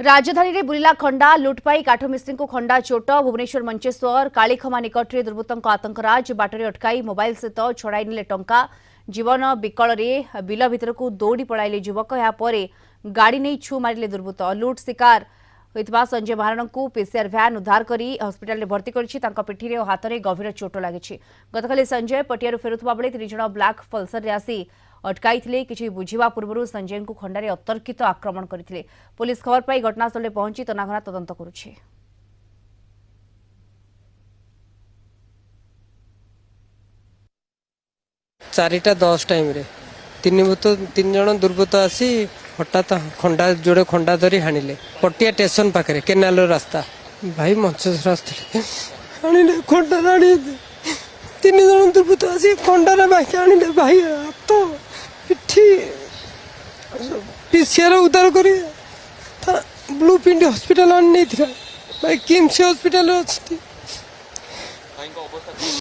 राजधानी रे बुलिला खंडा लुटपाई काठमिस्त्री को खंडा चोट भुवनेश्वर मंचेश्वर कालीखमा निकट में दुर्वृत्तों आतंकराज बाटरे अटकाई मोबाइल सहित छड़ाई नेले टंका जीवन विकल बिल भितर को दौड़ी पड़ाइले युवक यापर गाड़ी नहीं छु मारे दुर्वृत्त लुट शिकार होता संजय महाराण को पीसीआर भ्यान उद्धार कर हस्पिटाल में भर्ती कर पिठी और हाथ में गभीर चोट लगी गतकाली संजय पटियारू फेरुवा बेले 3 जण ब्लैक पल्सर रे आसी अटकाई किसी बुझा पूर्व संजय को खंडारे अतर्कित आक्रमण करते पुलिस खबर पाई घटनास्थल पहुंची तनाघना तदंत करुछि। चारिटा 10 टाइम रे तीन जण दुर्बृत्त आसी हठात खंडा जोड़े खंडा धरी हाणिले पटिया स्टेशन पाखे केनाल रास्ता भाई मंचेश्वर रास्ता हाणिले खंडा हाणी 3 जण दुर्बृत्त आसी खंडारे बाकी हाणिले भाई हाथ पिठी पीसीआर उद्धार कर ब्लू प्रिंट हॉस्पिटल आनी भाई किम्स हॉस्पिटल अच्छी।